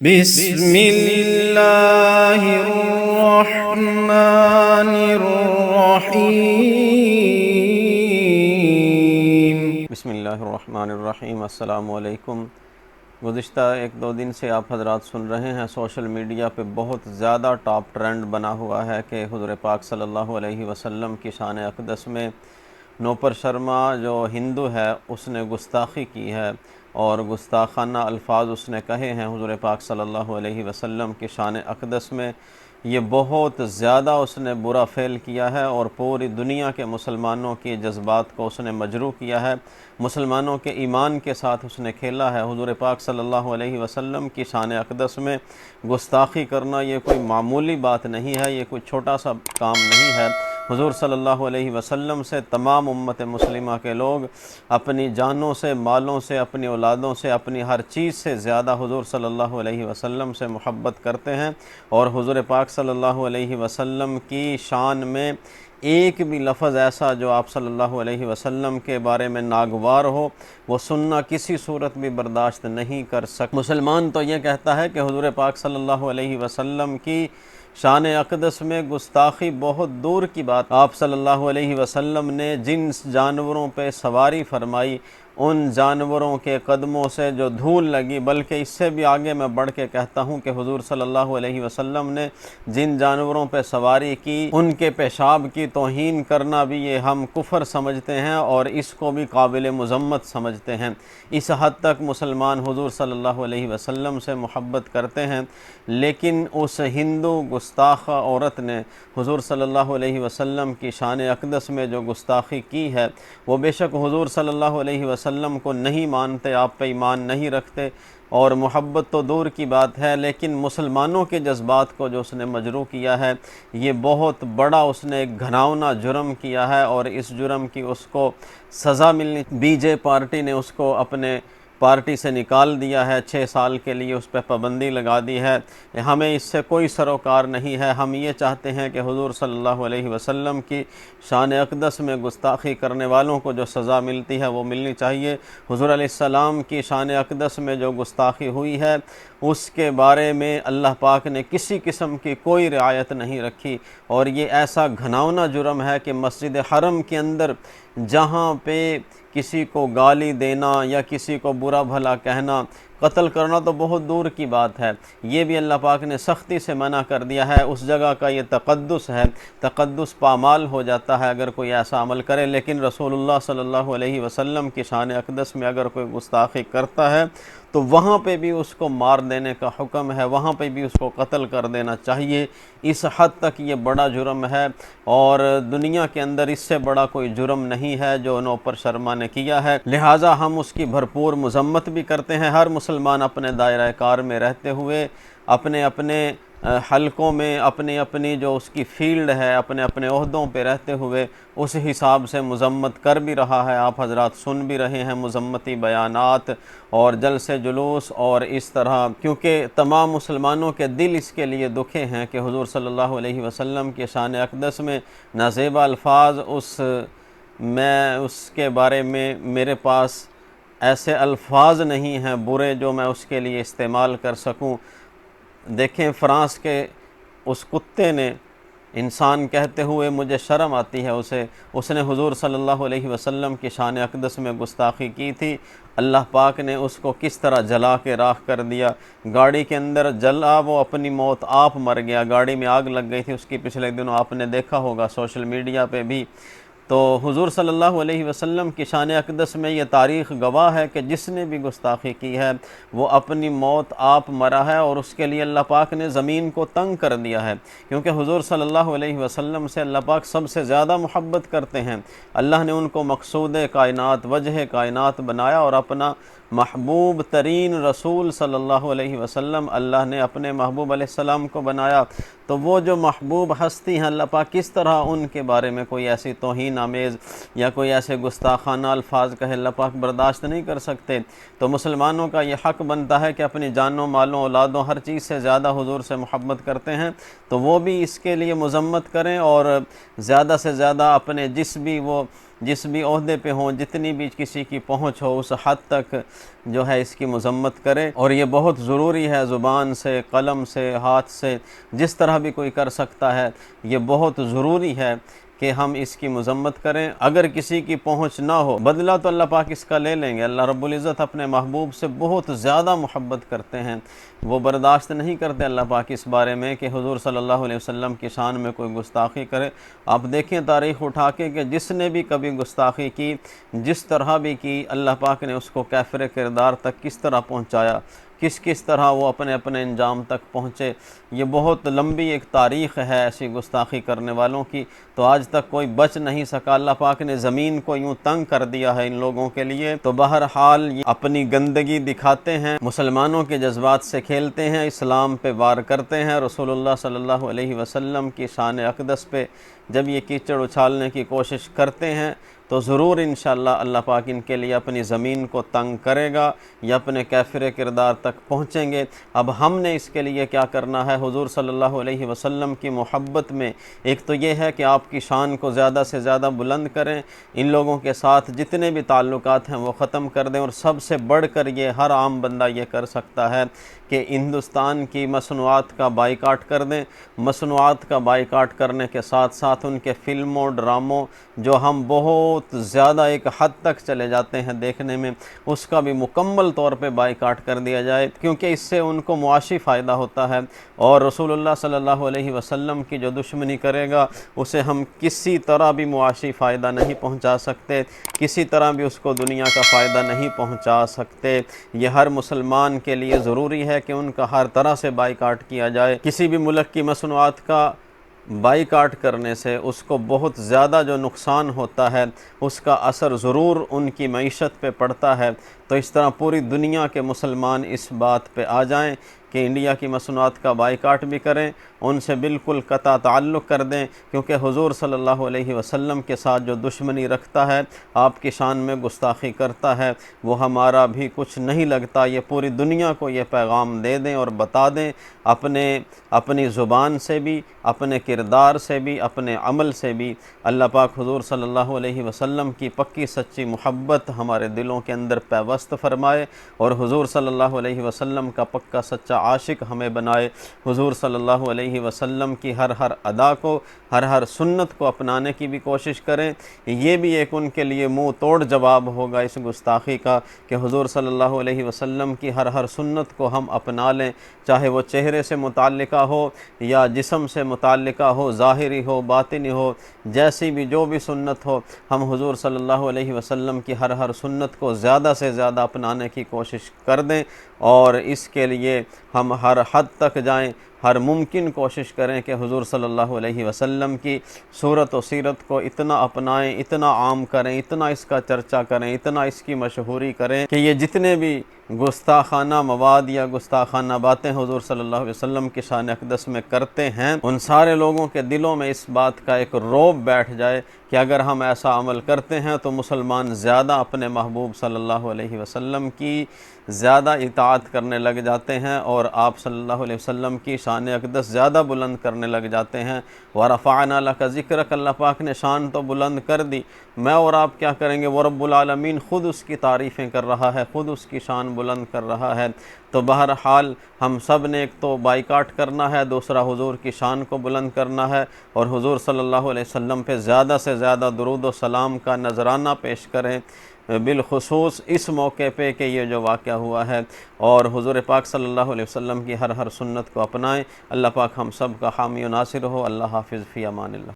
بسم اللہ الرحمن الرحیم۔ بسم اللہ الرحمن الرحیم۔ السلام علیکم۔ گزشتہ ایک دو دن سے آپ حضرات سن رہے ہیں سوشل میڈیا پہ بہت زیادہ ٹاپ ٹرینڈ بنا ہوا ہے کہ حضور پاک صلی اللہ علیہ وسلم کی شان اقدس میں نوپر شرما جو ہندو ہے اس نے گستاخی کی ہے اور گستاخانہ الفاظ اس نے کہے ہیں حضور پاک صلی اللہ علیہ وسلم کی شان اقدس میں۔ یہ بہت زیادہ اس نے برا فعل کیا ہے اور پوری دنیا کے مسلمانوں کے جذبات کو اس نے مجروح کیا ہے، مسلمانوں کے ایمان کے ساتھ اس نے کھیلا ہے۔ حضور پاک صلی اللہ علیہ وسلم کی شان اقدس میں گستاخی کرنا یہ کوئی معمولی بات نہیں ہے، یہ کوئی چھوٹا سا کام نہیں ہے۔ حضور صلی اللہ علیہ وسلم سے تمام امت مسلمہ کے لوگ اپنی جانوں سے، مالوں سے، اپنی اولادوں سے، اپنی ہر چیز سے زیادہ حضور صلی اللہ علیہ وسلم سے محبت کرتے ہیں، اور حضور پاک صلی اللہ علیہ وسلم کی شان میں ایک بھی لفظ ایسا جو آپ صلی اللہ علیہ وسلم کے بارے میں ناگوار ہو وہ سننا کسی صورت بھی برداشت نہیں کر سکتا۔ مسلمان تو یہ کہتا ہے کہ حضور پاک صلی اللہ علیہ وسلم کی شان اقدس میں گستاخی بہت دور کی بات۔ آپ صلی اللہ علیہ وسلم نے جن جانوروں پہ سواری فرمائی ان جانوروں کے قدموں سے جو دھول لگی، بلکہ اس سے بھی آگے میں بڑھ کے کہتا ہوں کہ حضور صلی اللہ علیہ وسلم نے جن جانوروں پہ سواری کی ان کے پیشاب کی توہین کرنا بھی یہ ہم کفر سمجھتے ہیں اور اس کو بھی قابل مذمت سمجھتے ہیں۔ اس حد تک مسلمان حضور صلی اللہ علیہ وسلم سے محبت کرتے ہیں، لیکن اس ہندو گستاخ عورت نے حضور صلی اللہ علیہ وسلم کی شان اقدس میں جو گستاخی کی ہے، وہ بے شک حضور صلی اللہ علیہ وسلم کو نہیں مانتے، آپ پہ ایمان نہیں رکھتے، اور محبت تو دور کی بات ہے، لیکن مسلمانوں کے جذبات کو جو اس نے مجروح کیا ہے یہ بہت بڑا اس نے ایک گھناؤنا جرم کیا ہے، اور اس جرم کی اس کو سزا ملنی۔ بی جے پارٹی نے اس کو اپنے پارٹی سے نکال دیا ہے، 6 سال کے لیے اس پہ پابندی لگا دی ہے۔ ہمیں اس سے کوئی سروکار نہیں ہے، ہم یہ چاہتے ہیں کہ حضور صلی اللہ علیہ وسلم کی شان اقدس میں گستاخی کرنے والوں کو جو سزا ملتی ہے وہ ملنی چاہیے۔ حضور علیہ السلام کی شان اقدس میں جو گستاخی ہوئی ہے اس کے بارے میں اللہ پاک نے کسی قسم کی کوئی رعایت نہیں رکھی، اور یہ ایسا گھناؤنا جرم ہے کہ مسجد حرم کے اندر جہاں پہ کسی کو گالی دینا یا کسی کو برا بھلا کہنا، قتل کرنا تو بہت دور کی بات ہے، یہ بھی اللہ پاک نے سختی سے منع کر دیا ہے۔ اس جگہ کا یہ تقدس ہے، تقدس پامال ہو جاتا ہے اگر کوئی ایسا عمل کرے، لیکن رسول اللہ صلی اللہ علیہ وسلم کی شان اقدس میں اگر کوئی گستاخی کرتا ہے تو وہاں پہ بھی اس کو مار دینے کا حکم ہے، وہاں پہ بھی اس کو قتل کر دینا چاہیے۔ اس حد تک یہ بڑا جرم ہے، اور دنیا کے اندر اس سے بڑا کوئی جرم نہیں ہے جو نوپر شرما نے کیا ہے، لہٰذا ہم اس کی بھرپور مذمت بھی کرتے ہیں۔ ہر مسلمان اپنے دائرہ کار میں رہتے ہوئے، اپنے اپنے حلقوں میں، اپنی اپنی جو اس کی فیلڈ ہے، اپنے اپنے عہدوں پہ رہتے ہوئے اس حساب سے مذمت کر بھی رہا ہے۔ آپ حضرات سن بھی رہے ہیں مذمتی بیانات اور جلسے جلوس اور اس طرح، کیونکہ تمام مسلمانوں کے دل اس کے لیے دکھے ہیں کہ حضور صلی اللہ علیہ وسلم کے شان اقدس میں نازیبا الفاظ اس کے بارے میں میرے پاس ایسے الفاظ نہیں ہیں برے جو میں اس کے لیے استعمال کر سکوں۔ دیکھیں فرانس کے اس کتے نے انسان کہتے ہوئے مجھے شرم آتی ہے اس نے حضور صلی اللہ علیہ وسلم کی شان اقدس میں گستاخی کی تھی۔ اللہ پاک نے اس کو کس طرح جلا کے راکھ کر دیا، گاڑی کے اندر جلا، وہ اپنی موت آپ مر گیا، گاڑی میں آگ لگ گئی تھی اس کی، پچھلے دنوں آپ نے دیکھا ہوگا سوشل میڈیا پہ بھی۔ تو حضور صلی اللہ علیہ وسلم کی شان اقدس میں یہ تاریخ گواہ ہے کہ جس نے بھی گستاخی کی ہے وہ اپنی موت آپ مرا ہے، اور اس کے لیے اللہ پاک نے زمین کو تنگ کر دیا ہے، کیونکہ حضور صلی اللہ علیہ وسلم سے اللہ پاک سب سے زیادہ محبت کرتے ہیں۔ اللہ نے ان کو مقصود کائنات، وجہ کائنات بنایا، اور اپنا محبوب ترین رسول صلی اللہ علیہ وسلم اللہ نے اپنے محبوب علیہ السلام کو بنایا۔ تو وہ جو محبوب ہستی ہیں اللہ پاک کس طرح ان کے بارے میں کوئی ایسی توہین آمیز یا کوئی ایسے گستاخانہ الفاظ کہے، اللہ پاک برداشت نہیں کر سکتے۔ تو مسلمانوں کا یہ حق بنتا ہے کہ اپنی جانوں، مالوں، اولادوں، ہر چیز سے زیادہ حضور سے محبت کرتے ہیں تو وہ بھی اس کے لیے مذمت کریں، اور زیادہ سے زیادہ اپنے جس بھی وہ جس بھی عہدے پہ ہوں، جتنی بھی کسی کی پہنچ ہو، اس حد تک جو ہے اس کی مذمت کرے، اور یہ بہت ضروری ہے، زبان سے، قلم سے، ہاتھ سے، جس طرح بھی کوئی کر سکتا ہے، یہ بہت ضروری ہے کہ ہم اس کی مذمت کریں۔ اگر کسی کی پہنچ نہ ہو، بدلہ تو اللہ پاک اس کا لے لیں گے۔ اللہ رب العزت اپنے محبوب سے بہت زیادہ محبت کرتے ہیں، وہ برداشت نہیں کرتے اللہ پاک اس بارے میں کہ حضور صلی اللہ علیہ وسلم کی شان میں کوئی گستاخی کرے۔ آپ دیکھیں تاریخ اٹھا کے کہ جس نے بھی کبھی گستاخی کی، جس طرح بھی کی، اللہ پاک نے اس کو کافر کردار تک کس طرح پہنچایا، کس طرح وہ اپنے انجام تک پہنچے۔ یہ بہت لمبی ایک تاریخ ہے ایسی گستاخی کرنے والوں کی، تو آج تک کوئی بچ نہیں سکا۔ اللہ پاک نے زمین کو یوں تنگ کر دیا ہے ان لوگوں کے لیے۔ تو بہرحال یہ اپنی گندگی دکھاتے ہیں، مسلمانوں کے جذبات سے کھیلتے ہیں، اسلام پہ وار کرتے ہیں، رسول اللہ صلی اللہ علیہ وسلم کی شان اقدس پہ جب یہ کیچڑ اچھالنے کی کوشش کرتے ہیں تو ضرور انشاءاللہ اللہ پاک ان کے لیے اپنی زمین کو تنگ کرے گا، یا اپنے کافر کردار تک پہنچیں گے۔ اب ہم نے اس کے لیے کیا کرنا ہے؟ حضور صلی اللہ علیہ وسلم کی محبت میں ایک تو یہ ہے کہ آپ کی شان کو زیادہ سے زیادہ بلند کریں، ان لوگوں کے ساتھ جتنے بھی تعلقات ہیں وہ ختم کر دیں، اور سب سے بڑھ کر یہ ہر عام بندہ یہ کر سکتا ہے کہ ہندوستان کی مصنوعات کا بائیکاٹ کر دیں۔ مصنوعات کا بائیکاٹ کرنے کے ساتھ ساتھ ان کے فلموں، ڈراموں جو ہم بہت زیادہ ایک حد تک چلے جاتے ہیں دیکھنے میں، اس کا بھی مکمل طور پہ بائیکاٹ کر دیا جائے، کیونکہ اس سے ان کو معاشی فائدہ ہوتا ہے، اور رسول اللہ صلی اللہ علیہ وسلم کی جو دشمنی کرے گا اسے ہم کسی طرح بھی معاشی فائدہ نہیں پہنچا سکتے، کسی طرح بھی اس کو دنیا کا فائدہ نہیں پہنچا سکتے۔ یہ ہر مسلمان کے لیے ضروری ہے کہ ان کا ہر طرح سے بائیکاٹ کیا جائے۔ کسی بھی ملک کی مصنوعات کا بائیکاٹ کرنے سے اس کو بہت زیادہ جو نقصان ہوتا ہے اس کا اثر ضرور ان کی معیشت پہ پڑتا ہے۔ تو اس طرح پوری دنیا کے مسلمان اس بات پہ آ جائیں کہ انڈیا کی مصنوعات کا بائیکاٹ بھی کریں، ان سے بالکل قطع تعلق کر دیں، کیونکہ حضور صلی اللہ علیہ وسلم کے ساتھ جو دشمنی رکھتا ہے، آپ کی شان میں گستاخی کرتا ہے، وہ ہمارا بھی کچھ نہیں لگتا۔ یہ پوری دنیا کو یہ پیغام دے دیں اور بتا دیں، اپنی زبان سے بھی، اپنے کردار سے بھی، اپنے عمل سے بھی۔ اللہ پاک حضور صلی اللہ علیہ وسلم کی پکی سچی محبت ہمارے دلوں کے اندر پیوست فرمائے، اور حضور صلی اللہ علیہ وسلم کا پکا سچا عاشق ہمیں بنائے۔ حضور صلی اللہ علیہ وسلم کی ہر ادا کو، ہر سنت کو اپنانے کی بھی کوشش کریں۔ یہ بھی ایک ان کے لیے منہ توڑ جواب ہوگا اس گستاخی کا کہ حضور صلی اللہ علیہ وسلم کی ہر سنت کو ہم اپنا لیں، چاہے وہ چہرے سے متعلقہ ہو یا جسم سے متعلقہ ہو، ظاہری ہو، باطنی ہو، جیسی بھی جو بھی سنت ہو، ہم حضور صلی اللہ علیہ وسلم کی ہر سنت کو زیادہ سے زیادہ اپنانے کی کوشش کر دیں، اور اس کے لیے ہم ہر حد تک جائیں، ہر ممکن کوشش کریں کہ حضور صلی اللہ علیہ وسلم کی صورت و سیرت کو اتنا اپنائیں، اتنا عام کریں، اتنا اس کا چرچا کریں، اتنا اس کی مشہوری کریں کہ یہ جتنے بھی گستاخانہ مواد یا گستاخانہ باتیں حضور صلی اللہ علیہ وسلم کی شان اقدس میں کرتے ہیں، ان سارے لوگوں کے دلوں میں اس بات کا ایک رعب بیٹھ جائے کہ اگر ہم ایسا عمل کرتے ہیں تو مسلمان زیادہ اپنے محبوب صلی اللہ علیہ وسلم کی زیادہ اطاعت کرنے لگ جاتے ہیں، اور آپ صلی اللہ علیہ وسلم کی شان اقدس زیادہ بلند کرنے لگ جاتے ہیں۔ وَرَفَعْنَا لَكَ ذِكْرَكَ، اللہ پاک نے شان تو بلند کر دی، میں اور آپ کیا کریں گے؟ وہ رب العالمین خود اس کی تعریفیں کر رہا ہے، خود اس کی شان بلند کر رہا ہے۔ تو بہرحال ہم سب نے ایک تو بائیکاٹ کرنا ہے، دوسرا حضور کی شان کو بلند کرنا ہے، اور حضور صلی اللہ علیہ وسلم پہ زیادہ سے زیادہ درود و سلام کا نذرانہ پیش کریں، بالخصوص اس موقع پہ کہ یہ جو واقعہ ہوا ہے، اور حضور پاک صلی اللہ علیہ وسلم کی ہر سنت کو اپنائیں۔ اللہ پاک ہم سب کا حامی و ناصر ہو۔ اللہ حافظ، فی امان اللہ۔